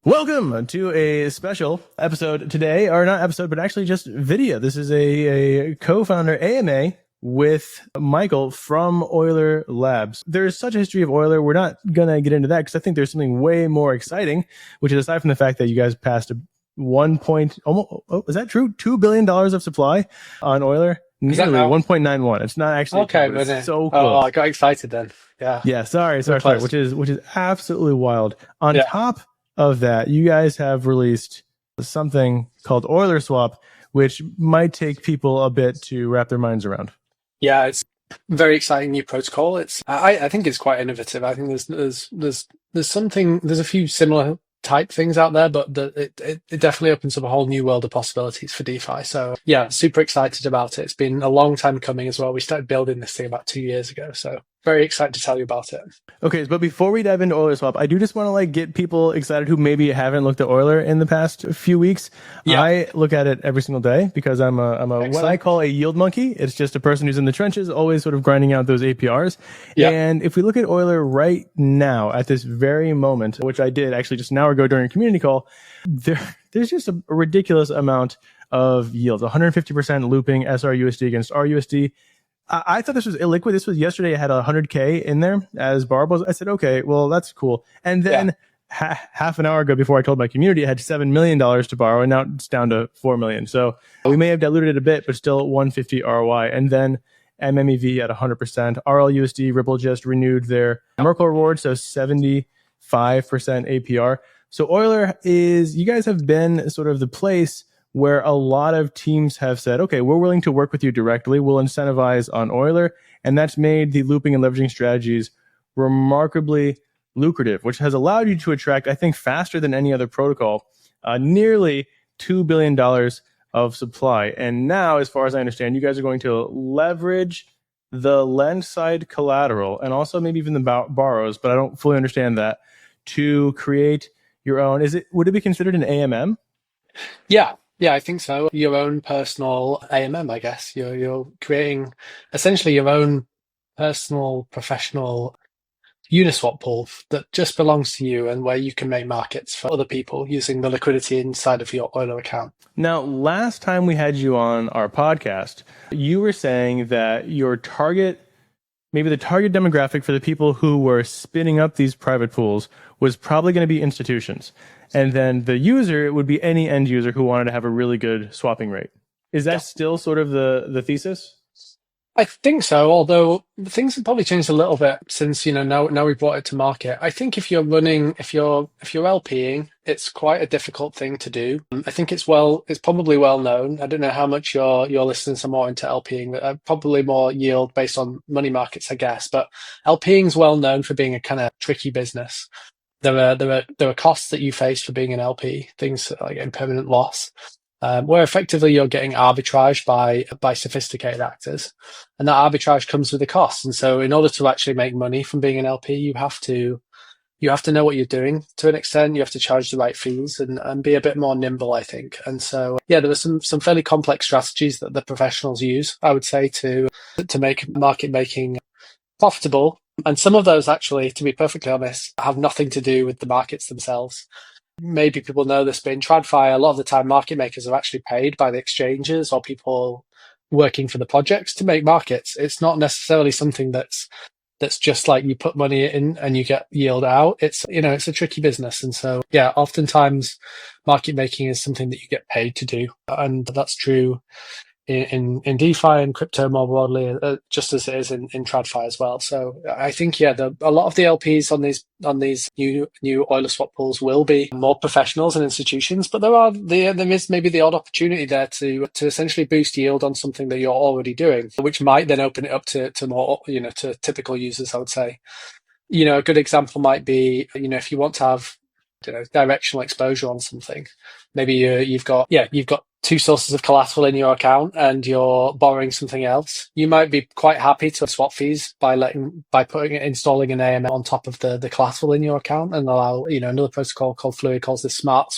Welcome to a special episode today, or not episode, but actually just video. This is a co-founder AMA with Michael from Euler Labs. There's such a history of Euler. We're not going to get into that because I think there's something way more exciting, which is aside from the fact that you guys passed a is that true? $2 billion of supply on Euler? Nearly 1.91. It's not actually okay, but it's so close. close. I got excited then. Yeah. Sorry. Which is absolutely wild. On top of that, you guys have released something called EulerSwap, which might take people a bit to wrap their minds around. Yeah, it's a very exciting new protocol. I think it's quite innovative. I think there's a few similar type things out there, but it definitely opens up a whole new world of possibilities for DeFi. So yeah, super excited about it. It's been a long time coming as well. We started building this thing about 2 years ago. So very excited to tell you about it. Okay, but before we dive into EulerSwap, I do just want to get people excited who maybe haven't looked at Euler in the past few weeks. Yeah. I look at it every single day because I'm a what I call a yield monkey. It's just a person who's in the trenches, always sort of grinding out those APRs. Yeah. And if we look at Euler right now at this very moment, which I did actually just an hour ago during a community call, there's just a ridiculous amount of yields, 150% looping SRUSD against RUSD. I thought this was illiquid. This was yesterday. I had 100K in there as borrowables. I said, okay, well, that's cool. And then half an hour ago, before I told my community, I had $7 million to borrow, and now it's down to 4 million. So we may have diluted it a bit, but still 150 ROI. And then MMEV at 100%. RLUSD, Ripple just renewed their Merkle reward, so 75% APR. So Euler you guys have been sort of the place where a lot of teams have said, okay, we're willing to work with you directly. We'll incentivize on Euler. And that's made the looping and leveraging strategies remarkably lucrative, which has allowed you to attract, I think, faster than any other protocol, nearly $2 billion of supply. And now, as far as I understand, you guys are going to leverage the lend side collateral and also maybe even the borrows, but I don't fully understand that, to create your own. Would it be considered an AMM? Yeah, I think so. Your own personal AMM, I guess. You're creating essentially your own personal professional Uniswap pool that just belongs to you and where you can make markets for other people using the liquidity inside of your Euler account. Now, last time we had you on our podcast, you were saying that your maybe the target demographic for the people who were spinning up these private pools was probably going to be institutions. And then the user would be any end user who wanted to have a really good swapping rate. Is that still sort of the thesis? I think so, although things have probably changed a little bit since, now we brought it to market. I think if you're LPing, it's quite a difficult thing to do. I think it's probably well known. I don't know how much your listeners are more into LPing, but probably more yield based on money markets, I guess. But LPing is well known for being a kind of tricky business. There are costs that you face for being an LP, things like impermanent loss. Where effectively you're getting arbitrage by sophisticated actors, and that arbitrage comes with a cost. And so, in order to actually make money from being an LP, you have to know what you're doing to an extent. You have to charge the right fees and be a bit more nimble, I think. And so, yeah, there were some fairly complex strategies that the professionals use, I would say, to make market making profitable. And some of those, actually, to be perfectly honest, have nothing to do with the markets themselves. Maybe people know this, but in TradFi, a lot of the time market makers are actually paid by the exchanges or people working for the projects to make markets. It's not necessarily something that's just like you put money in and you get yield out. It's a tricky business. And so, yeah, oftentimes market making is something that you get paid to do. And that's true in DeFi and crypto more broadly, just as it is in TradFi as well. So I think, a lot of the LPs on these new EulerSwap pools will be more professionals and institutions, but there is maybe the odd opportunity there to essentially boost yield on something that you're already doing, which might then open it up to more, to typical users, I would say. A good example might be, if you want to have, directional exposure on something, maybe you've got two sources of collateral in your account and you're borrowing something else. You might be quite happy to swap fees by installing an AML on top of the collateral in your account and allow, another protocol called Fluid calls this smart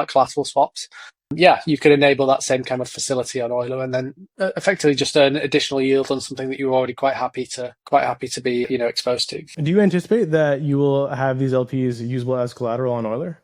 collateral swaps. Yeah, you could enable that same kind of facility on Euler and then effectively just earn additional yield on something that you're already quite happy to be, exposed to. Do you anticipate that you will have these LPs usable as collateral on Euler?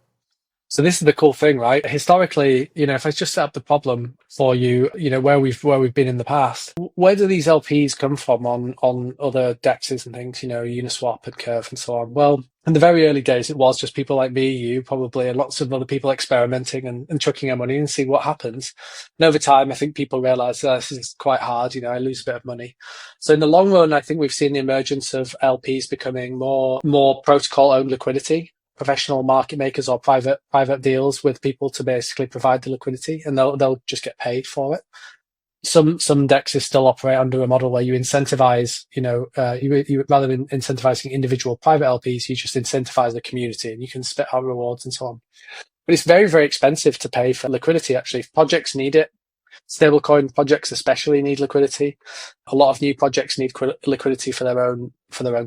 So this is the cool thing, right? Historically, if I just set up the problem for you, where we've been in the past, where do these LPs come from on other dexes and things, Uniswap and Curve and so on? Well, in the very early days, it was just people like me, you probably, and lots of other people experimenting and chucking their money and seeing what happens. And over time, I think people realize this is quite hard. I lose a bit of money. So in the long run, I think we've seen the emergence of LPs becoming more protocol-owned liquidity, professional market makers or private deals with people to basically provide the liquidity, and they'll just get paid for it. Some dexes still operate under a model where you incentivize, you rather than incentivizing individual private LPs, you just incentivize the community, and you can spit out rewards and so on. But it's very, very expensive to pay for liquidity. Actually, if projects need it. Stablecoin projects especially need liquidity. A lot of new projects need liquidity for their own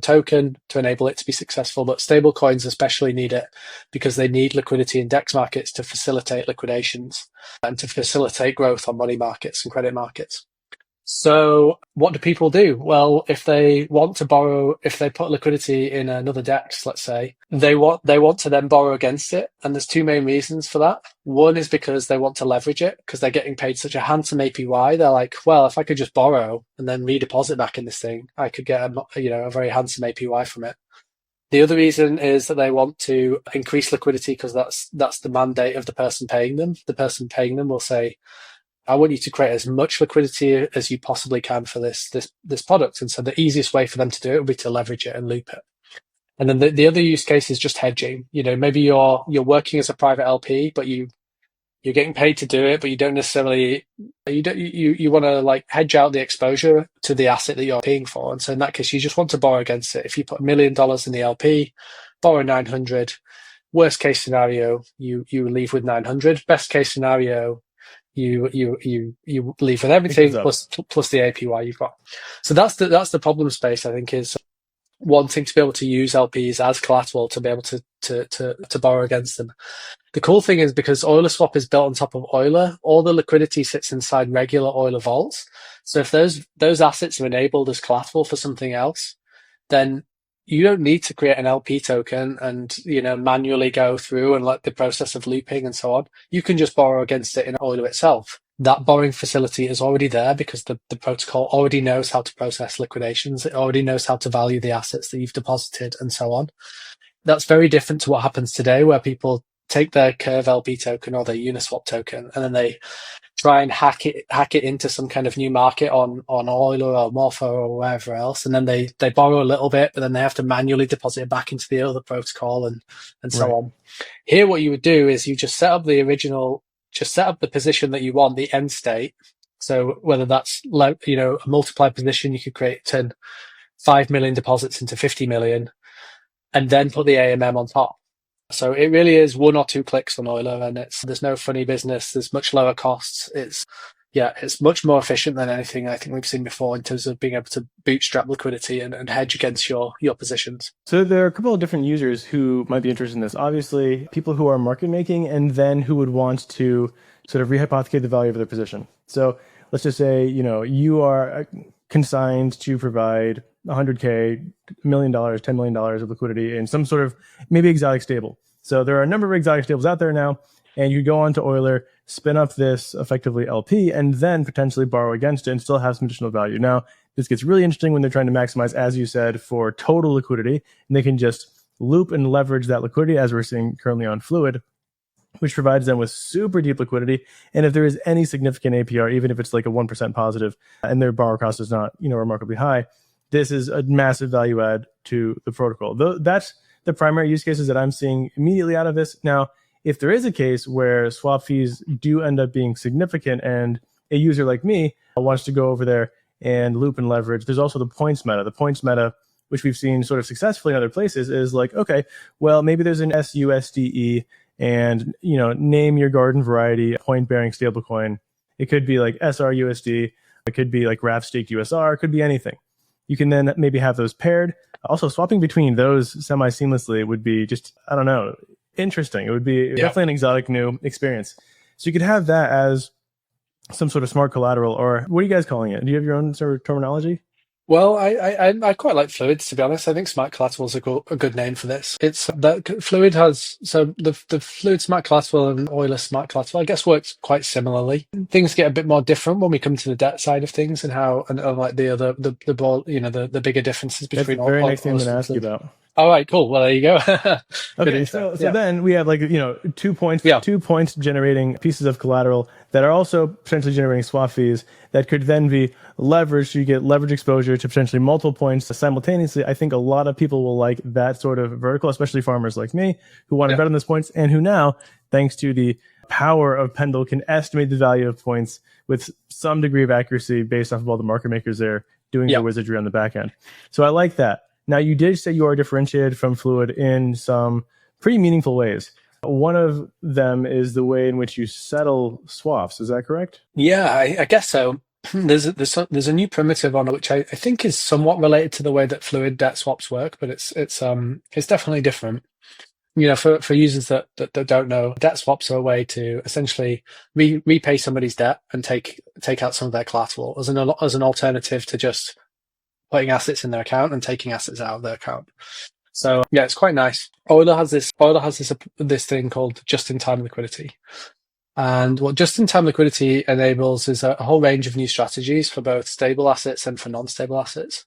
token to enable it to be successful, but stablecoins especially need it because they need liquidity in DEX markets to facilitate liquidations and to facilitate growth on money markets and credit markets. So what do people do? Well, if they want to borrow, if they put liquidity in another DEX, let's say, they want to then borrow against it. And there's two main reasons for that. One is because they want to leverage it because they're getting paid such a handsome APY. They're like, well, if I could just borrow and then redeposit back in this thing, I could get a very handsome APY from it. The other reason is that they want to increase liquidity because that's the mandate of the person paying them. The person paying them will say, I want you to create as much liquidity as you possibly can for this product. And so the easiest way for them to do it would be to leverage it and loop it. And then the other use case is just hedging. Maybe you're working as a private LP, but you're getting paid to do it, but you don't necessarily you want to hedge out the exposure to the asset that you're paying for. And so in that case, you just want to borrow against it. If you put $1 million in the LP, borrow 900. Worst case scenario, you leave with 900. Best case scenario, you leave with everything plus the APY you've got. So that's the problem space, I think, is wanting to be able to use LPs as collateral to be able to borrow against them. The cool thing is because EulerSwap is built on top of Euler, all the liquidity sits inside regular Euler vaults. So if those assets are enabled as collateral for something else, then you don't need to create an LP token and manually go through and let the process of looping and so on. You can just borrow against it in Euler itself. That borrowing facility is already there because the protocol already knows how to process liquidations. It already knows how to value the assets that you've deposited and so on. That's very different to what happens today, where people take their Curve LP token or their Uniswap token and then they try and hack it into some kind of new market on Euler or Morpho or wherever else, and then they borrow a little bit, but then they have to manually deposit it back into the other protocol and so on. Here, what you would do is you just set up the position that you want, the end state. So whether that's a multiplied position, you could turn 5 million deposits into 50 million, and then put the AMM on top. So it really is 1 or 2 clicks on Euler, and there's no funny business. There's much lower costs. It's much more efficient than anything I think we've seen before in terms of being able to bootstrap liquidity and hedge against your positions. So there are a couple of different users who might be interested in this. Obviously, people who are market making and then who would want to sort of rehypothecate the value of their position. So let's just say, you are consigned to provide $100K, $1 million, $10 million of liquidity in some sort of maybe exotic stable. So there are a number of exotic stables out there now, and you go on to Euler, spin up this effectively LP, and then potentially borrow against it and still have some additional value. Now, this gets really interesting when they're trying to maximize, as you said, for total liquidity, and they can just loop and leverage that liquidity as we're seeing currently on Fluid, which provides them with super deep liquidity. And if there is any significant APR, even if it's like a 1% positive and their borrow cost is not, remarkably high, this is a massive value add to the protocol. That's the primary use cases that I'm seeing immediately out of this. Now, if there is a case where swap fees do end up being significant and a user like me wants to go over there and loop and leverage, there's also the points meta. The points meta, which we've seen sort of successfully in other places, is like, okay, well, maybe there's an SUSDE and, name your garden variety point-bearing stablecoin. It could be like SRUSD. It could be like RAF staked USR. It could be anything. You can then maybe have those paired. Also, swapping between those semi-seamlessly would be just, I don't know, interesting. It would be definitely an exotic new experience. So you could have that as some sort of smart collateral, or what are you guys calling it? Do you have your own sort of terminology? Well, I quite like Fluids, to be honest. I think Smart Collateral is a good name for this. It's that Fluid has, so the Fluid Smart Collateral and Euler Smart Collateral, I guess, works quite similarly. Things get a bit more different when we come to the debt side of things and how, and like the ball, the bigger differences That's between the very all next thing I'm going to ask you Fluid. about. All right, cool. Well, there you go. Good Okay, intro. so then we have like 2 points, Yeah. 2 points generating pieces of collateral that are also potentially generating swap fees that could then be leveraged. You get leverage exposure to potentially multiple points simultaneously. I think a lot of people will like that sort of vertical, especially farmers like me who want to bet on those points and who now, thanks to the power of Pendle, can estimate the value of points with some degree of accuracy based off of all the market makers there doing their wizardry on the back end. So I like that. Now, you did say you are differentiated from Fluid in some pretty meaningful ways. One of them is the way in which you settle swaps. Is that correct? Yeah, I guess so. There's a new primitive on it which I think is somewhat related to the way that Fluid debt swaps work, but it's definitely different. For users that don't know, debt swaps are a way to essentially repay somebody's debt and take out some of their collateral as an alternative to just putting assets in their account and taking assets out of their account. So yeah, it's quite nice. Euler has this thing called just-in-time liquidity. And what just-in-time liquidity enables is a whole range of new strategies for both stable assets and for non-stable assets.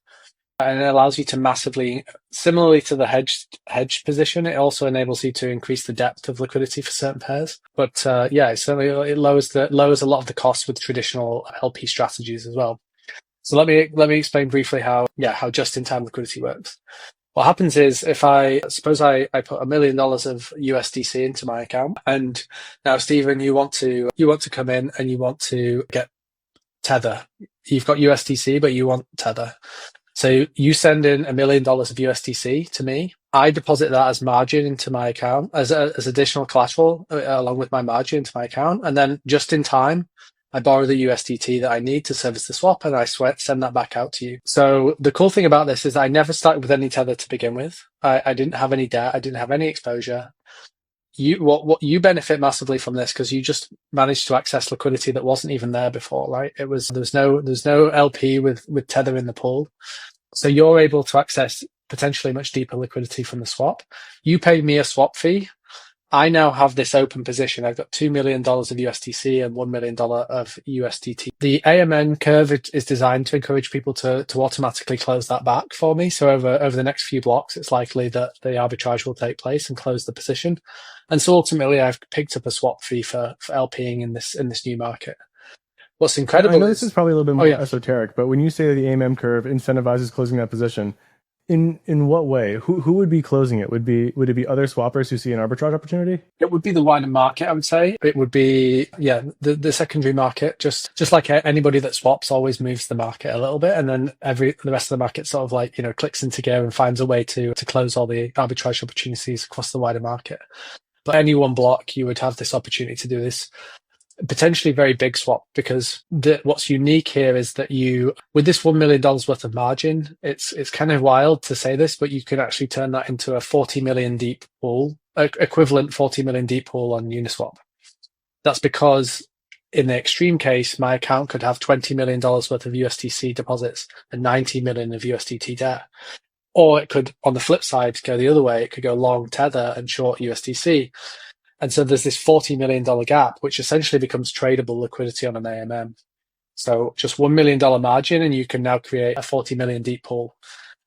And it allows you to massively, similarly to the hedge position, it also enables you to increase the depth of liquidity for certain pairs. But it lowers a lot of the costs with traditional LP strategies as well. So let me explain briefly how just-in-time liquidity works. What happens is if I suppose I put $1 million of USDC into my account, and now Stephen, you want to come in and you want to get Tether. You've got USDC, but you want Tether. So you send in $1 million of USDC to me. I deposit that as margin into my account as additional collateral along with my margin into my account, and then just in time, I borrow the USDT that I need to service the swap, and I send that back out to you. So the cool thing about this is I never started with any Tether to begin with. I didn't have any debt. I didn't have any exposure. You benefit massively from this because you just managed to access liquidity that wasn't even there before, right? There's no LP with Tether in the pool. So you're able to access potentially much deeper liquidity from the swap. You pay me a swap fee. I now have this open position. I've got $2 million of USDC and $1 million of USDT. The AMN curve is designed to encourage people to automatically close that back for me. So over the next few blocks, it's likely that the arbitrage will take place and close the position. And so ultimately, I've picked up a swap fee for LPing in this new market. What's incredible? I know this is probably a little bit more esoteric, but when you say that the AMM curve incentivizes closing that position, in what way? Who would be closing it? Would it be other swappers who see an arbitrage opportunity? It would be the wider market, I would say. It would be the secondary market. Just like anybody that swaps always moves the market a little bit, and then the rest of the market sort of clicks into gear and finds a way to close all the arbitrage opportunities across the wider market. But any one block, you would have this opportunity to do this potentially very big swap, because what's unique here is that with this $1 million worth of margin, it's kind of wild to say this, but you can actually turn that into a 40 million deep pool, equivalent 40 million deep pool on Uniswap. That's because in the extreme case, my account could have $20 million worth of USDC deposits and 90 million of USDT debt. Or it could, on the flip side, go the other way. It could go long Tether and short USDC. And so there's this $40 million gap, which essentially becomes tradable liquidity on an AMM. So just $1 million margin, and you can now create a 40 million deep pool.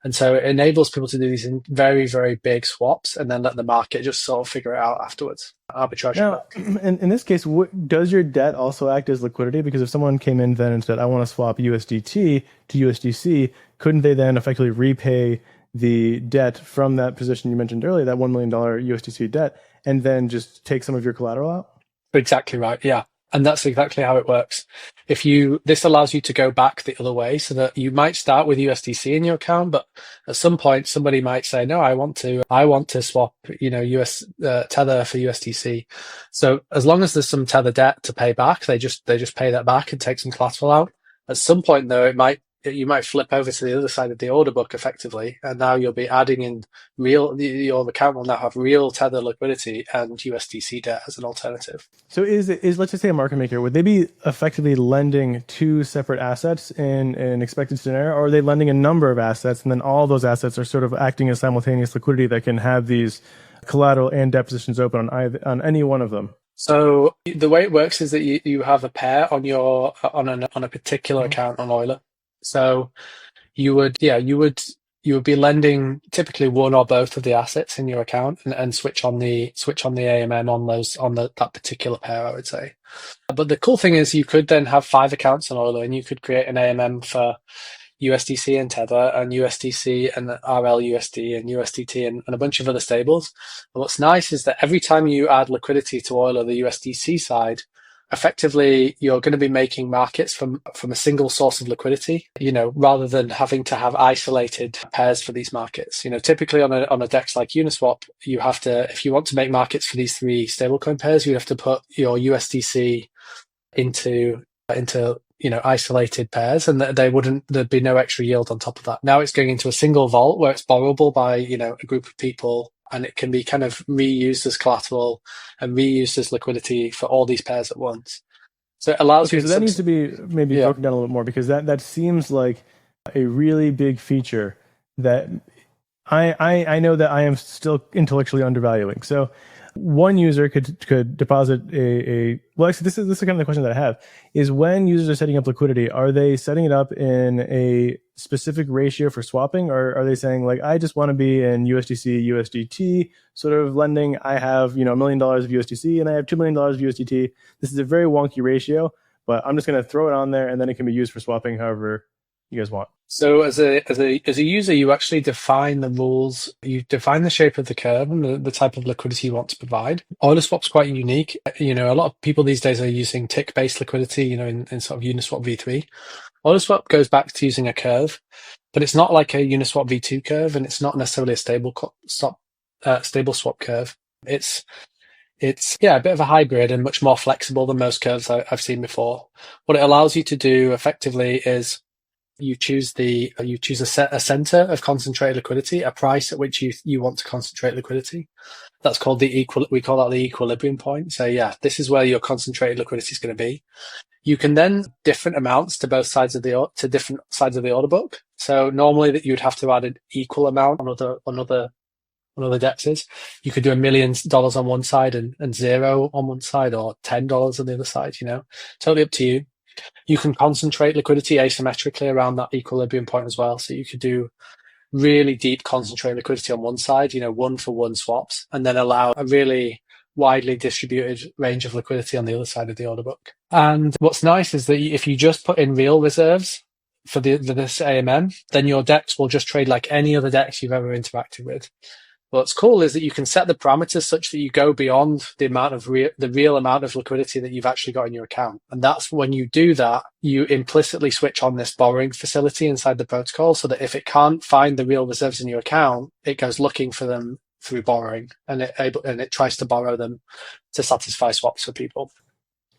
And so it enables people to do these in very, very big swaps and then let the market just sort of figure it out afterwards. Arbitrage. Now, in this case, does your debt also act as liquidity? Because if someone came in then and said, I want to swap USDT to USDC, couldn't they then effectively repay the debt from that position you mentioned earlier, that $1 million USDC debt, and then just take some of your collateral out? Exactly right. Yeah. And that's exactly how it works. This allows you to go back the other way, so that you might start with USDC in your account, but at some point somebody might say, no, I want to swap, US Tether for USDC. So as long as there's some Tether debt to pay back, they just pay that back and take some collateral out. At some point though, you might flip over to the other side of the order book effectively, and now you'll be adding in your account will now have real Tether liquidity and USDC debt as an alternative. So is let's just say a market maker, would they be effectively lending two separate assets in an expected scenario, or are they lending a number of assets and then all those assets are sort of acting as simultaneous liquidity that can have these collateral and debt positions open on any one of them? So the way it works is that you have a pair on a particular account on Euler. So you would be lending typically one or both of the assets in your account and switch on the AMM on that particular pair, I would say. But the cool thing is you could then have 5 accounts on Euler and you could create an AMM for USDC and Tether and USDC and RLUSD and USDT and a bunch of other stables. And what's nice is that every time you add liquidity to Euler, the USDC side, effectively you're going to be making markets from a single source of liquidity, rather than having to have isolated pairs for these markets. Typically on a DEX like Uniswap, you have to, if you want to make markets for these 3 stablecoin pairs, you have to put your USDC into isolated pairs, and there'd be no extra yield on top of that. Now it's going into a single vault where it's borrowable by a group of people, and it can be kind of reused as collateral and reused as liquidity for all these pairs at once. So it allows you. So that needs to be maybe broken down a little bit more, because that seems like a really big feature that I know that I am still intellectually undervaluing. So one user could deposit well, actually, this is kind of the question that I have, is when users are setting up liquidity, are they setting it up in a specific ratio for swapping, or are they saying, like, I just want to be in USDC, USDT sort of lending. I have, $1 million of USDC and I have $2 million of USDT. This is a very wonky ratio, but I'm just going to throw it on there and then it can be used for swapping however you guys want. So as a user, you actually define the rules. You define the shape of the curve and the type of liquidity you want to provide. EulerSwap's quite unique. A lot of people these days are using tick-based liquidity, in sort of Uniswap v3. EulerSwap goes back to using a curve, but it's not like a Uniswap v2 curve, and it's not necessarily a stable swap curve. It's a bit of a hybrid and much more flexible than most curves I've seen before. What it allows you to do effectively is you choose a center of concentrated liquidity, a price at which you want to concentrate liquidity. That's called we call that the equilibrium point. So this is where your concentrated liquidity is going to be. You can then different amounts to different sides of the order book. So normally that you'd have to add an equal amount on other dexes. You could do $1 million on one side and 0 on one side, or $10 on the other side, totally up to you. You can concentrate liquidity asymmetrically around that equilibrium point as well. So you could do really deep concentrated liquidity on one side, 1-for-1 swaps, and then allow a really widely distributed range of liquidity on the other side of the order book. And what's nice is that if you just put in real reserves for this AMM, then your DEX will just trade like any other DEX you've ever interacted with. What's cool is that you can set the parameters such that you go beyond the amount of the real amount of liquidity that you've actually got in your account. And that's when you do that, you implicitly switch on this borrowing facility inside the protocol, so that if it can't find the real reserves in your account, it goes looking for them through borrowing, and it tries to borrow them to satisfy swaps for people.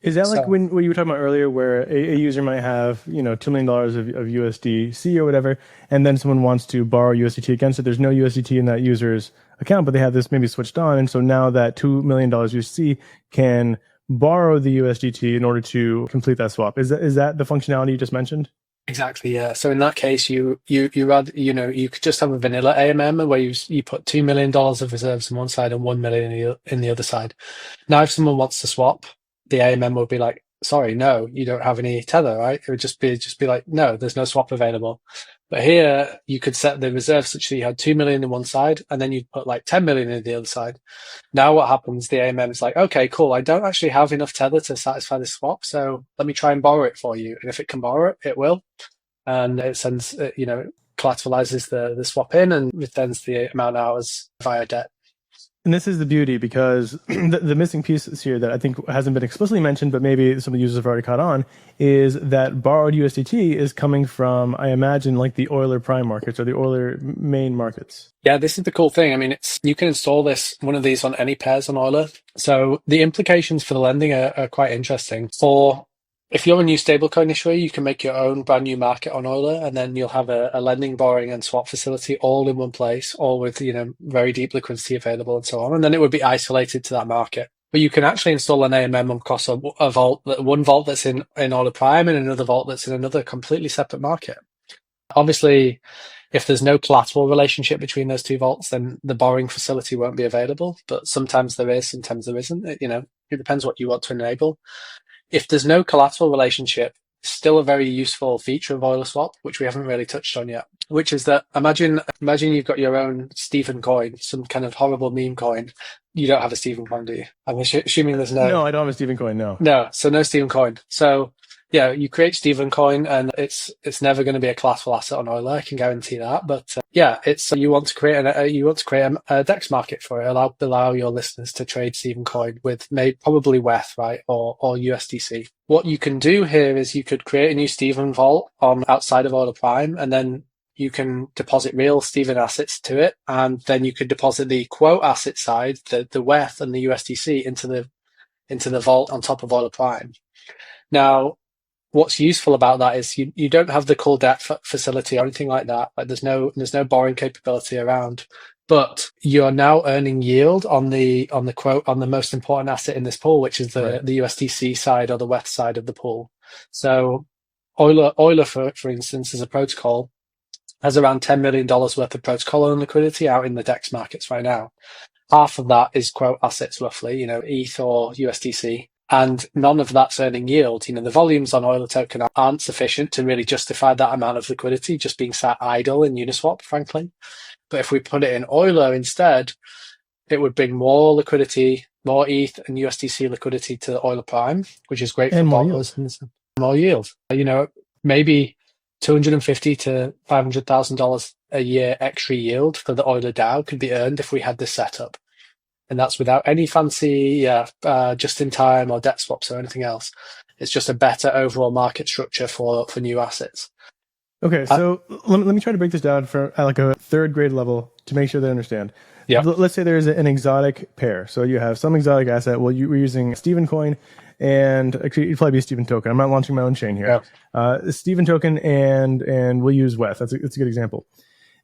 Is that like when you were talking about earlier, where a user might have, $2 million of USDC or whatever, and then someone wants to borrow USDT against it? There's no USDT in that user's account, but they have this maybe switched on, and so now that $2 million USDC can borrow the USDT in order to complete that swap. Is that the functionality you just mentioned? Exactly, yeah. So in that case, you could just have a vanilla AMM where you put $2 million of reserves on one side and 1 million in the other side. Now, if someone wants to swap, the AMM will be like, sorry, no, you don't have any tether, right? It would just be like, no, there's no swap available. But here you could set the reserve such that you had 2 million in one side, and then you'd put like 10 million in the other side. Now what happens? The AMM is like, okay, cool. I don't actually have enough tether to satisfy this swap, so let me try and borrow it for you. And if it can borrow it, it will. And it sends, collateralizes the swap in and returns the amount out as via debt. And this is the beauty, because the missing piece here that I think hasn't been explicitly mentioned, but maybe some of the users have already caught on, is that borrowed USDT is coming from, I imagine, like the Euler prime markets or the Euler main markets. Yeah, this is the cool thing. I mean, you can install one of these on any pairs on Euler. So the implications for the lending are quite interesting. For If you're a new stablecoin issuer, you can make your own brand new market on Euler, and then you'll have a lending, borrowing, and swap facility all in one place, all with very deep liquidity available and so on. And then it would be isolated to that market. But you can actually install an AMM across a vault, one vault that's in Euler Prime and another vault that's in another completely separate market. Obviously, if there's no collateral relationship between those two vaults, then the borrowing facility won't be available. But sometimes there is, sometimes there isn't. It depends what you want to enable. If there's no collateral relationship, still a very useful feature of EulerSwap, which we haven't really touched on yet, which is that imagine you've got your own Stephen coin, some kind of horrible meme coin. You don't have a Stephen coin, do you? I'm assuming there's no. No, I don't have a Stephen coin. No. No, so no Stephen coin. So yeah, you create Stephen coin, and it's never going to be a collateral asset on Euler. I can guarantee that. But yeah, it's you want to create a DEX market for it. Allow your listeners to trade Stephen coin with probably WETH, right, or USDC. What you can do here is you could create a new Stephen vault on outside of Euler Prime, and then you can deposit real Stephen assets to it, and then you could deposit the quote asset side, the WETH and the USDC into the vault on top of Euler Prime. Now, what's useful about that is you don't have the call debt facility or anything like that. Like there's no borrowing capability around, but you're now earning yield on the quote on the most important asset in this pool, which is the USDC side or the WETH side of the pool. So Euler for instance, as a protocol, has around $10 million worth of protocol owned liquidity out in the DEX markets right now. Half of that is quote assets, roughly, ETH or USDC. And none of that's earning yield. The volumes on Euler token aren't sufficient to really justify that amount of liquidity just being sat idle in Uniswap, frankly. But if we put it in Euler instead, it would bring more liquidity, more ETH and USDC liquidity to the Euler Prime, which is great for bottlers and more yield. Maybe $250,000 to $500,000 a year extra yield for the Euler DAO could be earned if we had this setup. And that's without any fancy just-in-time or debt swaps or anything else. It's just a better overall market structure for new assets. Okay, so let me try to break this down at like a third grade level to make sure they understand. Yeah. Let's say there's an exotic pair. So you have some exotic asset. Well, we're using Stephen coin, and actually it'd probably be a Stephen token. I'm not launching my own chain here. Yeah. Stephen token, and we'll use WETH. That's a good example.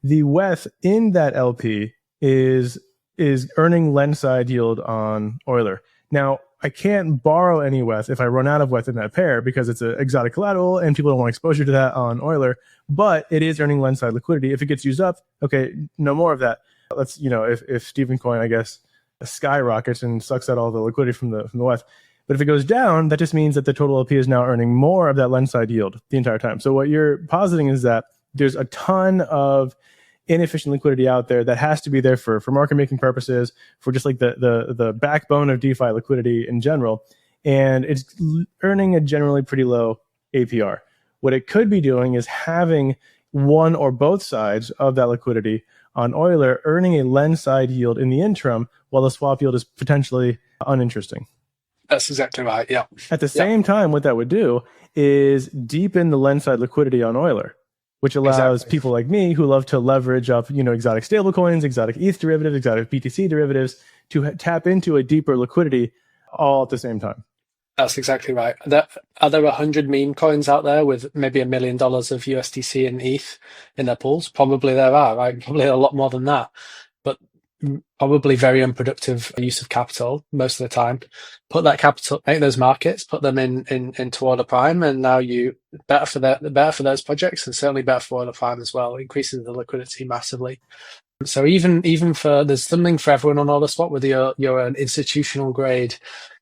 The WETH in that LP is earning lend side yield on Euler. Now, I can't borrow any WETH if I run out of WETH in that pair because it's an exotic collateral and people don't want exposure to that on Euler, but it is earning lend side liquidity. If it gets used up, okay, no more of that. Let's, if Stephen coin, I guess, skyrockets and sucks out all the liquidity from the WETH. But if it goes down, that just means that the total LP is now earning more of that lend side yield the entire time. So what you're positing is that there's a ton of inefficient liquidity out there that has to be there for market making purposes, for just like the backbone of DeFi liquidity in general, and it's earning a generally pretty low APR. What it could be doing is having one or both sides of that liquidity on Euler earning a lend side yield in the interim, while the swap yield is potentially uninteresting. That's exactly right. Yeah. At the same time, what that would do is deepen the lend side liquidity on Euler, which allows people like me who love to leverage up, exotic stablecoins, exotic ETH derivatives, exotic BTC derivatives to tap into a deeper liquidity all at the same time. That's exactly right. Are there 100 meme coins out there with maybe $1 million of USDC and ETH in their pools? Probably there are, right? Probably a lot more than that, but probably very unproductive use of capital most of the time. Put that capital, make those markets, put them into Euler Prime, and now you better for those projects, and certainly better for Euler Prime as well. It increases the liquidity massively. So even for there's something for everyone on EulerSwap, whether you're an institutional grade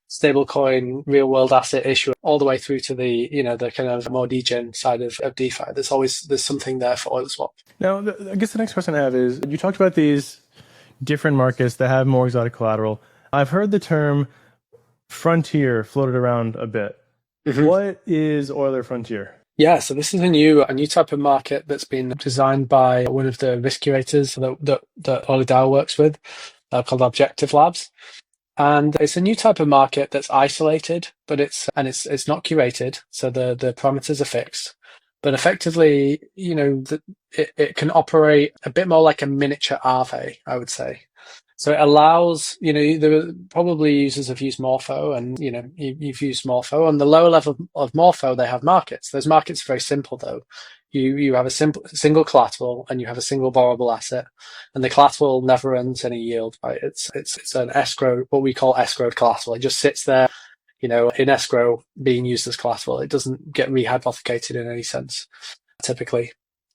stablecoin, real world asset issuer, all the way through to the the kind of more degen side of DeFi. There's something there for EulerSwap. Now, I guess the next question I have is, you talked about these different markets that have more exotic collateral. I've heard the term frontier floated around a bit. Mm-hmm. What is Euler Frontier? Yeah, so this is a new type of market that's been designed by one of the risk curators that Euler DAO works with, called Objective Labs. And it's a new type of market that's isolated, but it's not curated, so the parameters are fixed. But effectively, it can operate a bit more like a miniature Aave, I would say. So it allows, there are probably users have used Morpho, and you've used Morpho. On the lower level of Morpho, they have markets. Those markets are very simple though. You have a single collateral and you have a single borrowable asset, and the collateral never earns any yield, right? It's an escrow, what we call escrowed collateral. It just sits there, in escrow being used as collateral. It doesn't get rehypothecated in any sense, typically.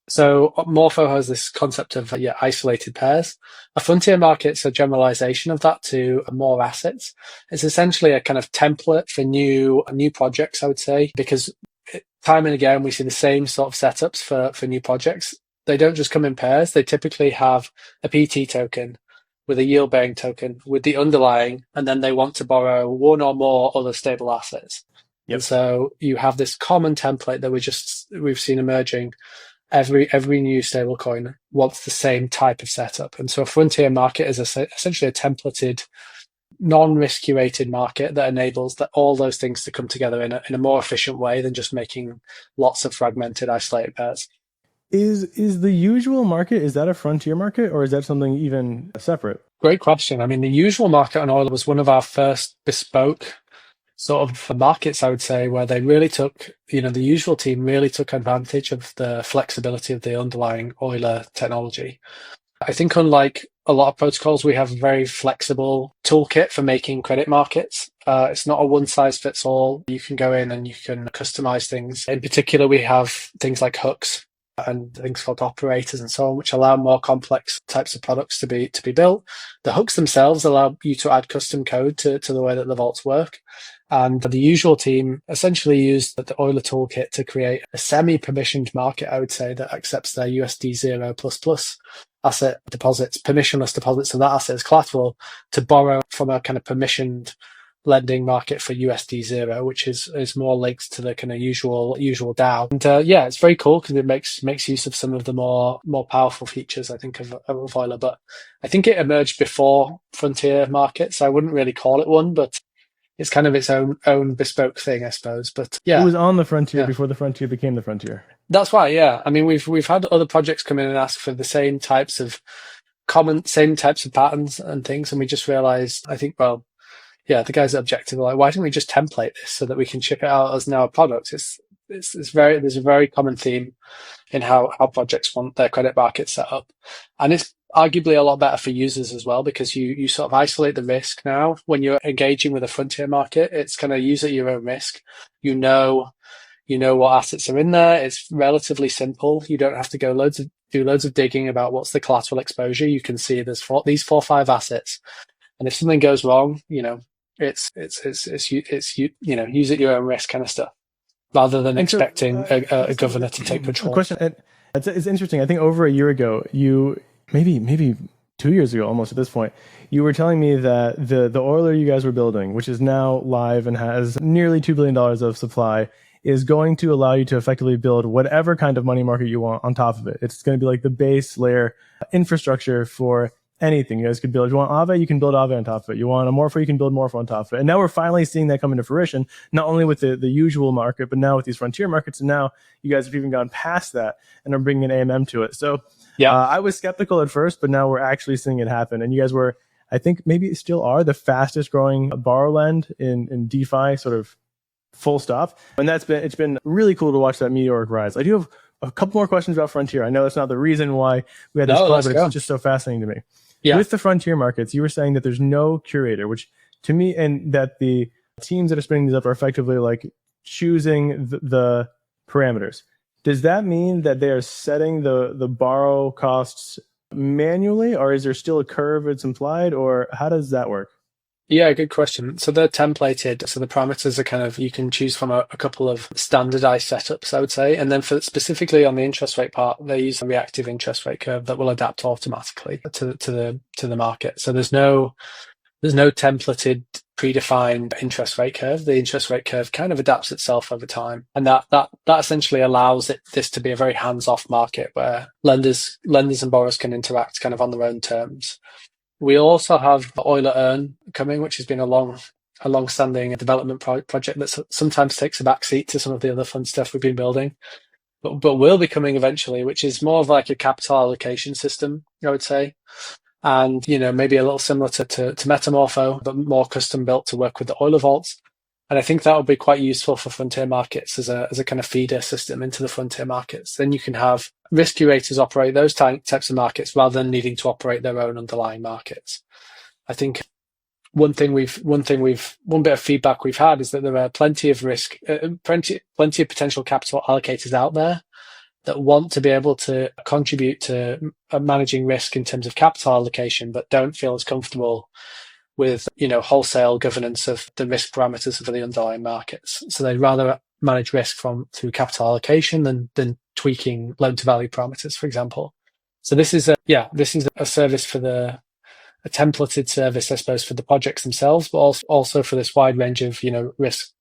So Morpho has this concept of isolated pairs. A frontier market's a generalization of that to more assets. It's essentially a kind of template for new projects, I would say, because time and again we see the same sort of setups for new projects. They don't just come in pairs. They typically have a PT token with a yield-bearing token with the underlying, and then they want to borrow one or more other stable assets. Yep. And so you have this common template that we've seen emerging. Every new stablecoin wants the same type of setup. And so a frontier market is essentially a templated, non-risk curated market that enables all those things to come together in a more efficient way than just making lots of fragmented, isolated pairs. Is the usual market, is that a frontier market, or is that something even separate? Great question. I mean, the usual market on Euler was one of our first bespoke sort of markets, I would say, where they really took, the usual team really took advantage of the flexibility of the underlying Euler technology. I think unlike a lot of protocols, we have a very flexible toolkit for making credit markets. It's not a one size fits all. You can go in and you can customize things. In particular, we have things like hooks and things called operators and so on, which allow more complex types of products to be built. The hooks themselves allow you to add custom code to the way that the vaults work. And the usual team essentially used the Euler toolkit to create a semi-permissioned market, I would say, that accepts their USD 0++ asset deposits, permissionless deposits of that asset as collateral, to borrow from a kind of permissioned lending market for USD 0, which is more linked to the kind of usual DAO. And it's very cool because it makes use of some of the more powerful features, I think, of Euler. But I think it emerged before frontier markets. I wouldn't really call it one, but it's kind of its own bespoke thing, I suppose. But yeah, it was on the frontier before the frontier became the frontier. That's right. Yeah, I mean, we've had other projects come in and ask for the same types of patterns and things, and we just realized, I think, the guys at Objective were like, why don't we just template this so that we can ship it out as now a product? There's a very common theme in how projects want their credit market set up, and it's arguably a lot better for users as well, because you sort of isolate the risk now when you're engaging with a frontier market. It's kind of use at your own risk. You know what assets are in there. It's relatively simple. You don't have to do loads of digging about what's the collateral exposure. You can see there's these 4 or 5 assets, and if something goes wrong, it's use at your own risk kind of stuff, rather than expecting a governor to take control. Question. It's interesting. I think over a year ago, maybe 2 years ago, almost at this point, you were telling me that the Euler you guys were building, which is now live and has nearly $2 billion of supply, is going to allow you to effectively build whatever kind of money market you want on top of it. It's going to be like the base layer infrastructure for anything. You guys could build. If you want Aave, you can build Aave on top of it. You want a Morpho, you can build Morpho on top of it. And now we're finally seeing that come into fruition, not only with the usual market, but now with these frontier markets. And now you guys have even gone past that and are bringing an AMM to it. So I was skeptical at first, but now we're actually seeing it happen. And you guys were, I think maybe still are, the fastest growing borrow lend in DeFi, sort of full stop. And it's been really cool to watch that meteoric rise. I do have a couple more questions about Frontier. I know that's not the reason why we had this call, but it's just so fascinating to me. Yeah. With the frontier markets, you were saying that there's no curator, which to me, and that the teams that are spinning these up are effectively like choosing the parameters. Does that mean that they are setting the borrow costs manually, or is there still a curve that's implied, or how does that work? Yeah, good question. So they're templated. So the parameters are kind of, you can choose from a couple of standardized setups, I would say. And then for specifically on the interest rate part, they use a reactive interest rate curve that will adapt automatically to the market. So there's no templated predefined interest rate curve. The interest rate curve kind of adapts itself over time. And that essentially allows this to be a very hands-off market where lenders and borrowers can interact kind of on their own terms. We also have Euler Earn coming, which has been a long-standing development project that sometimes takes a backseat to some of the other fun stuff we've been building, but will be coming eventually, which is more of like a capital allocation system, I would say. and maybe a little similar to Metamorpho, but more custom built to work with the Euler vaults. And I think that would be quite useful for frontier markets as a kind of feeder system into the frontier markets. Then you can have risk curators operate those types of markets rather than needing to operate their own underlying markets. I think one bit of feedback we've had is that there are plenty of potential capital allocators out there that want to be able to contribute to managing risk in terms of capital allocation, but don't feel as comfortable with wholesale governance of the risk parameters for the underlying markets. So they'd rather manage risk through capital allocation than tweaking loan to value parameters, for example. So this is a service for a templated service, I suppose, for the projects themselves, but also for this wide range of risk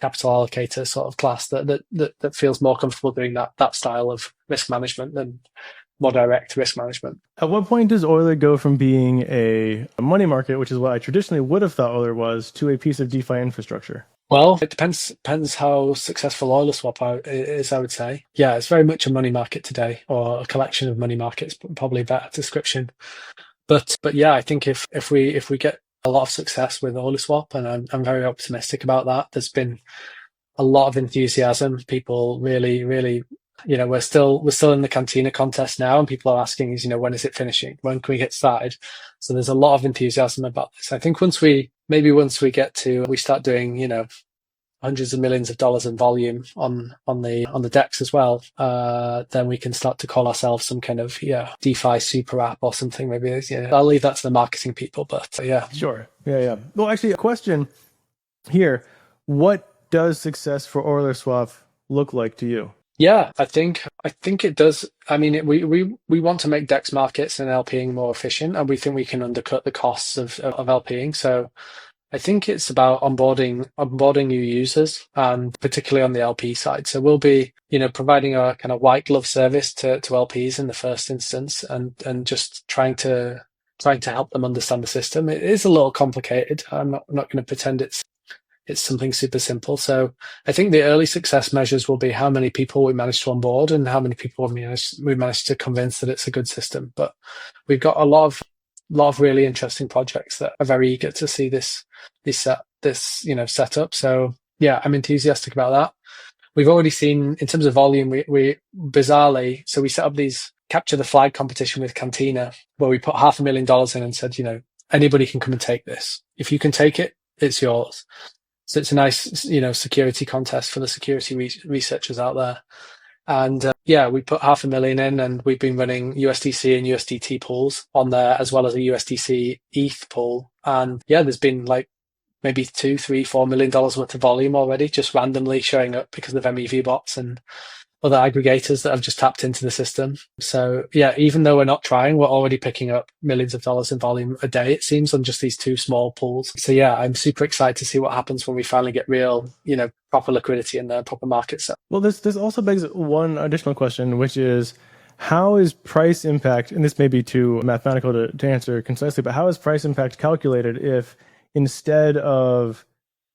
capital allocator sort of class that feels more comfortable doing that style of risk management than more direct risk management. At what point does Euler go from being a money market, which is what I traditionally would have thought Euler was, to a piece of DeFi infrastructure? Well, it depends how successful EulerSwap is, I would say. Yeah, it's very much a money market today, or a collection of money markets, probably a better description. But yeah, I think if we get a lot of success with EulerSwap, and I'm very optimistic about that. There's been a lot of enthusiasm. People really, really, we're still in the Cantina contest now, and people are asking is, when is it finishing? When can we get started? So there's a lot of enthusiasm about this. I think once we start doing, hundreds of millions of dollars in volume on the DEX as well, then we can start to call ourselves some kind of DeFi super app or something. Maybe I'll leave that to the marketing people, but yeah. Sure. Yeah. Well, actually, a question here: what does success for EulerSwap look like to you? Yeah, I think it does. I mean, we want to make DEX markets and LPing more efficient, and we think we can undercut the costs of LPing. So I think it's about onboarding new users, and particularly on the LP side. So we'll be, providing a kind of white glove service to LPs in the first instance, and just trying to help them understand the system. It is a little complicated. I'm not going to pretend it's something super simple. So I think the early success measures will be how many people we manage to onboard and how many people we manage to convince that it's a good system. But we've got a lot of really interesting projects that are very eager to see this set up. So yeah, I'm enthusiastic about that. We've already seen, in terms of volume, we bizarrely, so we set up these capture the flag competition with Cantina, where we put $500,000 in and said, anybody can come and take this. If you can take it, it's yours. So it's a nice, security contest for the security researchers out there. And we put $500,000 in, and we've been running USDC and USDT pools on there, as well as a USDC ETH pool. And there's been like maybe $2, $3, $4 million worth of volume already, just randomly showing up because of MEV bots and other aggregators that have just tapped into the system. So even though we're not trying, we're already picking up millions of dollars in volume a day, it seems, on just these two small pools. So I'm super excited to see what happens when we finally get real, proper liquidity in the proper markets. Well, this also begs one additional question, which is, how is price impact, and this may be too mathematical to answer concisely, but how is price impact calculated if instead of,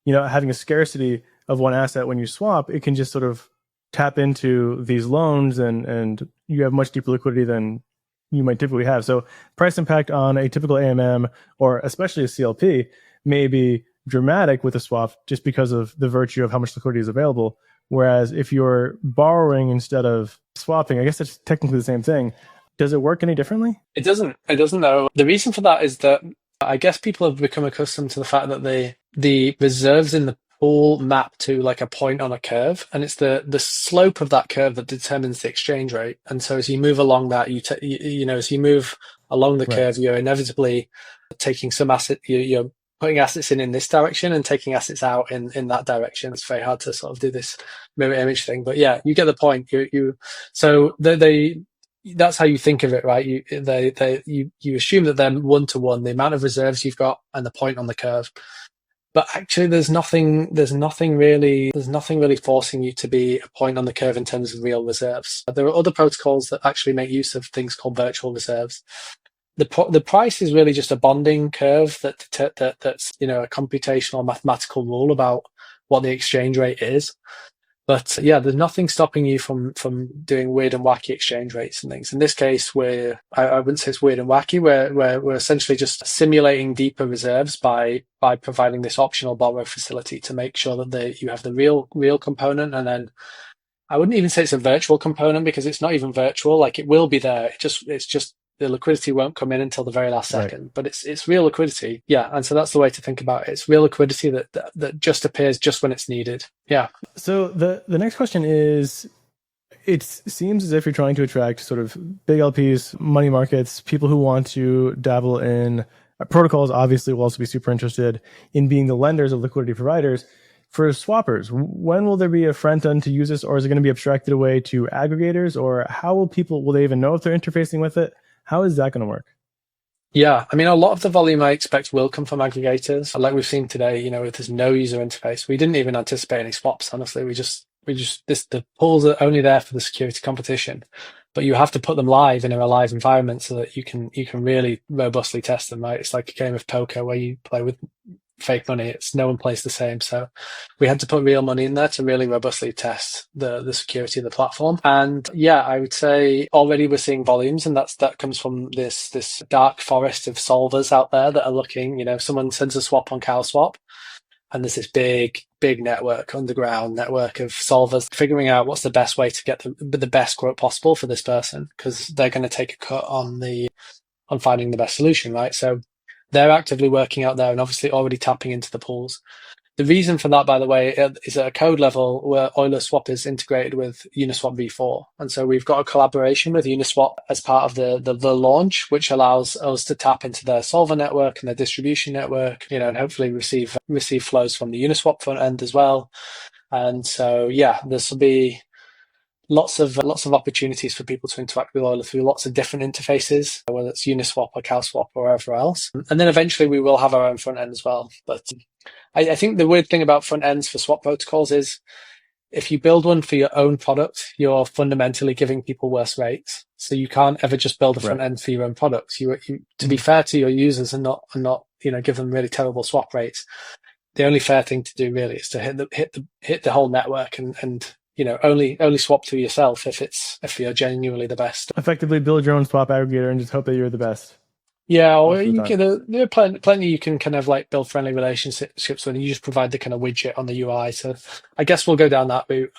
having a scarcity of one asset when you swap, it can just sort of tap into these loans and you have much deeper liquidity than you might typically have. So price impact on a typical AMM, or especially a CLP, may be dramatic with a swap just because of the virtue of how much liquidity is available. Whereas if you're borrowing instead of swapping, I guess that's technically the same thing. Does it work any differently? It doesn't though. The reason for that is that I guess people have become accustomed to the fact that the reserves in the pool map to like a point on a curve, and it's the slope of that curve that determines the exchange rate. And so as you move along that, as you move along the curve, you're inevitably taking some asset, you're putting assets in this direction and taking assets out in that direction. It's very hard to sort of do this mirror image thing, but you get the point. So that's how you think of it, right? You assume that they're one to one, the amount of reserves you've got and the point on the curve. But actually, there's nothing really forcing you to be a point on the curve in terms of real reserves. There are other protocols that actually make use of things called virtual reserves. The price is really just a bonding curve that's a computational mathematical rule about what the exchange rate is. But yeah, there's nothing stopping you from doing weird and wacky exchange rates and things. In this case, I wouldn't say it's weird and wacky. We're essentially just simulating deeper reserves by providing this optional borrow facility to make sure that you have the real component, and then I wouldn't even say it's a virtual component because it's not even virtual. Like it will be there. It's just the liquidity won't come in until the very last second. Right. But it's real liquidity. Yeah. And so that's the way to think about it. It's real liquidity that just appears just when it's needed. Yeah. So the next question is, it seems as if you're trying to attract sort of big LPs, money markets, people who want to dabble in protocols, obviously will also be super interested in being the lenders of liquidity providers. For swappers, when will there be a front end to use this, or is it going to be abstracted away to aggregators, or how will they even know if they're interfacing with it? How is that going to work? Yeah, I mean, a lot of the volume I expect will come from aggregators. Like we've seen today, if there's no user interface, we didn't even anticipate any swaps, honestly. The pools are only there for the security competition, but you have to put them live in a live environment so that you can really robustly test them, right? It's like a game of poker where you play with fake money. No one plays the same. So we had to put real money in there to really robustly test the security of the platform. And yeah, I would say already we're seeing volumes, and that comes from this dark forest of solvers out there that are looking, someone sends a swap on CowSwap, and there's this big underground network of solvers figuring out what's the best way to get the best quote possible for this person, because they're going to take a cut on finding the best solution, right? So they're actively working out there and obviously already tapping into the pools. The reason for that, by the way, is at a code level where EulerSwap is integrated with Uniswap v4. And so we've got a collaboration with Uniswap as part of the launch, which allows us to tap into their solver network and their distribution network, and hopefully receive flows from the Uniswap front end as well. And so, yeah, this will be lots of opportunities for people to interact with Euler through lots of different interfaces, whether it's Uniswap or CowSwap or wherever else. And then eventually we will have our own front end as well. But I think the weird thing about front ends for swap protocols is if you build one for your own product, you're fundamentally giving people worse rates. So you can't ever just build a front end for your own products. To be fair to your users and not give them really terrible swap rates. The only fair thing to do really is to hit the whole network and only swap to yourself if you're genuinely the best. Effectively build your own swap aggregator and just hope that you're the best. Yeah, or there are plenty you can kind of like build friendly relationships with, and you just provide the kind of widget on the UI. So I guess we'll go down that route.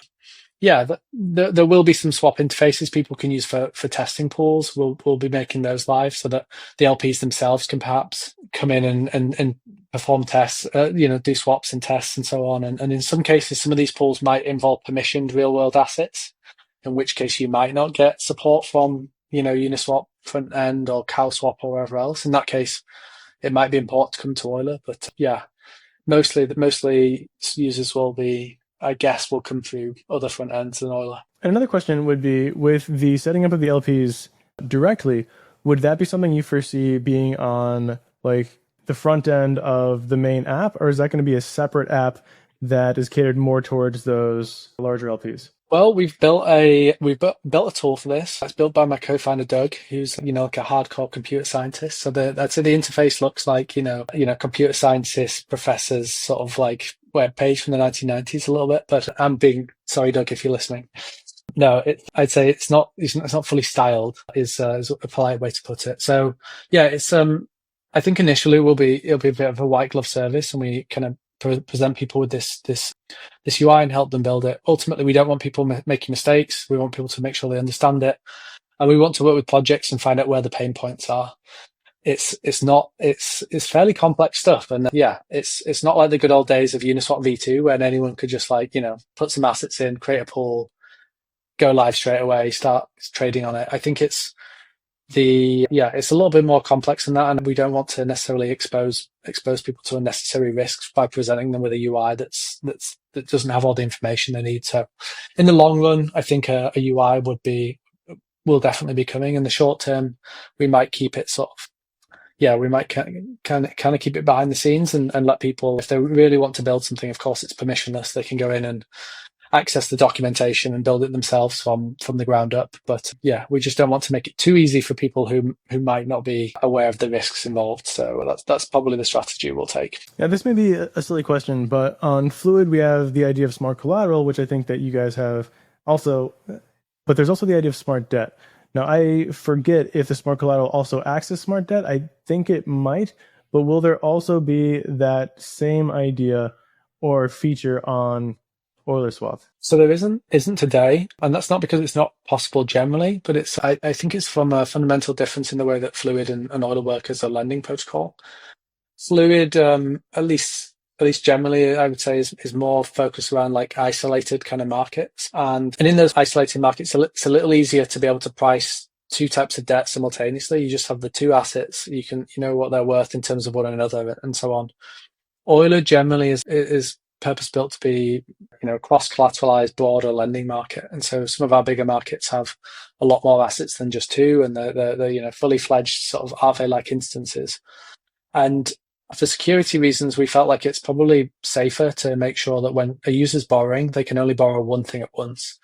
Yeah, there will be some swap interfaces people can use for testing pools. We'll be making those live so that the LPs themselves can perhaps come in and perform tests, do swaps and tests and so on. And in some cases, some of these pools might involve permissioned real world assets, in which case you might not get support from, Uniswap front end or CowSwap or wherever else. In that case, it might be important to come to Euler. But yeah, mostly users will come through other front ends than Euler. And another question would be, with the setting up of the LPs directly, would that be something you foresee being on like the front end of the main app, or is that going to be a separate app that is catered more towards those larger LPs? Well, we've built a tool for this. It's built by my co-founder Doug, who's like a hardcore computer scientist. So I'd say the interface looks like computer scientists, professors sort of like web page from the 1990s a little bit. But I'm being sorry, Doug, if you're listening. No, I'd say it's not fully styled. Is a polite way to put it. So yeah, it's I think initially it'll be a bit of a white glove service, and we kind of present people with this UI and help them build it. Ultimately, we don't want people making mistakes. We want people to make sure they understand it, and we want to work with projects and find out where the pain points are. It's fairly complex stuff, and yeah, it's not like the good old days of Uniswap v2 when anyone could just put some assets in, create a pool, go live straight away, start trading on it. I think it's a little bit more complex than that, and we don't want to necessarily expose people to unnecessary risks by presenting them with a UI that doesn't have all the information they need. So in the long run, I think a UI will definitely be coming. In the short term, we might keep it we might kind of keep it behind the scenes and let people, if they really want to build something, of course it's permissionless, they can go in access the documentation and build it themselves from the ground up. But yeah, we just don't want to make it too easy for people who might not be aware of the risks involved. So that's probably the strategy we'll take. Yeah, this may be a silly question, but on Fluid, we have the idea of smart collateral, which I think that you guys have also, but there's also the idea of smart debt. Now, I forget if the smart collateral also acts as smart debt. I think it might, but will there also be that same idea or feature on EulerSwap? So there isn't today, and that's not because it's not possible generally, but I think it's from a fundamental difference in the way that Fluid and Euler work as a lending protocol. Fluid, at least generally, I would say is more focused around like isolated kind of markets, and in those isolated markets, it's a little easier to be able to price two types of debt simultaneously. You just have the two assets, you know what they're worth in terms of one another, and so on. Euler generally is purpose built to be, cross-collateralized broader lending market, and so some of our bigger markets have a lot more assets than just two, and they're fully fledged sort of Aave-like instances. And for security reasons, we felt like it's probably safer to make sure that when a user's borrowing, they can only borrow one thing at once.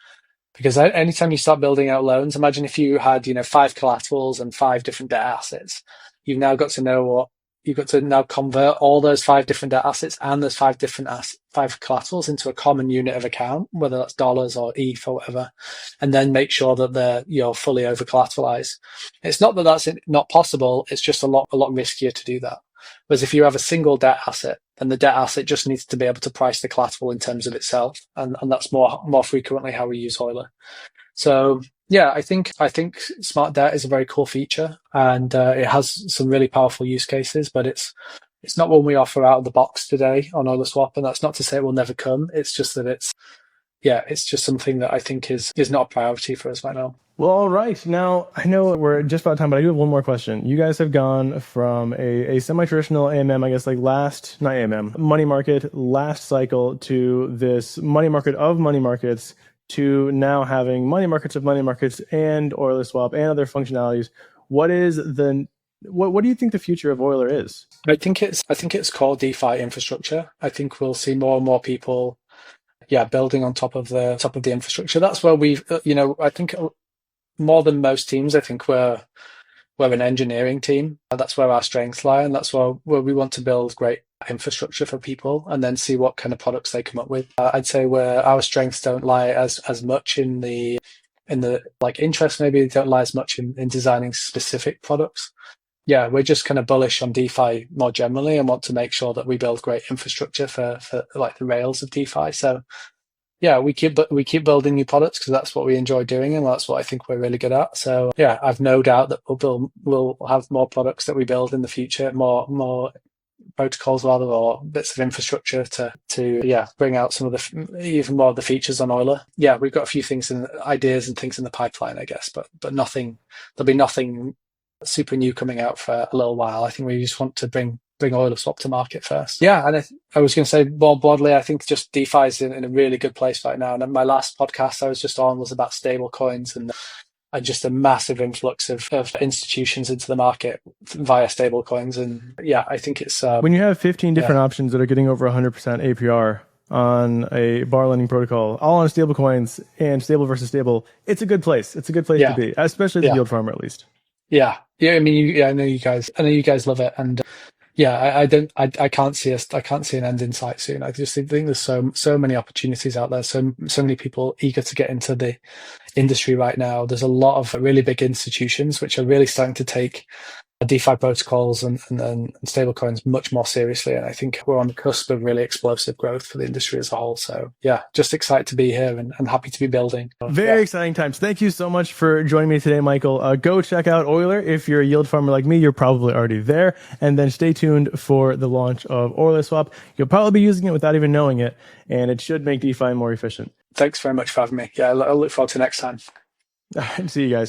Because anytime you start building out loans, imagine if you had 5 collaterals and 5 different debt assets. You've now got to know what you've got to now convert all those 5 different debt assets and those 5 different 5 collaterals into a common unit of account, whether that's dollars or ETH or whatever, and then make sure that you're fully over collateralized. It's not that that's not possible. It's just a lot riskier to do that. Whereas if you have a single debt asset, then the debt asset just needs to be able to price the collateral in terms of itself, and that's more frequently how we use Euler. So yeah, I think smart debt is a very cool feature, and it has some really powerful use cases, but it's not one we offer out of the box today on EulerSwap, and that's not to say it will never come. It's just that it's just something that I think is not a priority for us right now. Well, all right. Now, I know we're just about time, but I do have one more question. You guys have gone from a semi-traditional AMM, I guess, like not AMM, money market last cycle, to this money market of money markets, to now having money markets of money markets and EulerSwap and other functionalities. What do you think the future of Euler is? I think it's called DeFi infrastructure. I think we'll see more and more people building on top of the infrastructure. That's where I think more than most teams, I think we're an engineering team. That's where our strengths lie, and that's where we want to build great infrastructure for people and then see what kind of products they come up with. I'd say where our strengths don't lie as much in the like interest, maybe don't lie as much in designing specific products. Yeah, we're just kind of bullish on DeFi more generally and want to make sure that we build great infrastructure for like the rails of DeFi. So yeah, we keep building new products because that's what we enjoy doing, and that's what I think we're really good at. So yeah, I've no doubt that we'll have more products that we build in the future, more protocols rather, or bits of infrastructure to bring out some of even more of the features on Euler. Yeah, we've got a few ideas and things in the pipeline, I guess, but there'll be nothing super new coming out for a little while. I think we just want to bring EulerSwap to market first. Yeah, and I was going to say more broadly, I think just DeFi is in a really good place right now. And my last podcast I was just on was about stable coins and just a massive influx of institutions into the market via stable coins. And yeah, I think it's... when you have 15 different options that are getting over 100% APR on a bar lending protocol, all on stable coins and stable versus stable, it's a good place. It's a good place to be, especially as a yield farmer, at least. Yeah. I mean, I know you guys love it, and I can't see an end in sight soon. I just think there's so many opportunities out there, so many people eager to get into the industry right now. There's a lot of really big institutions which are really starting to take DeFi protocols and stablecoins much more seriously, and I think we're on the cusp of really explosive growth for the industry as a whole. So yeah, just excited to be here and happy to be building. Very exciting times. Thank you so much for joining me today, Michael. Go check out Euler. If you're a yield farmer like me, you're probably already there, and then stay tuned for the launch of EulerSwap. You'll probably be using it without even knowing it, and it should make DeFi more efficient. Thanks very much for having me. Yeah, I'll look forward to next time. See you guys.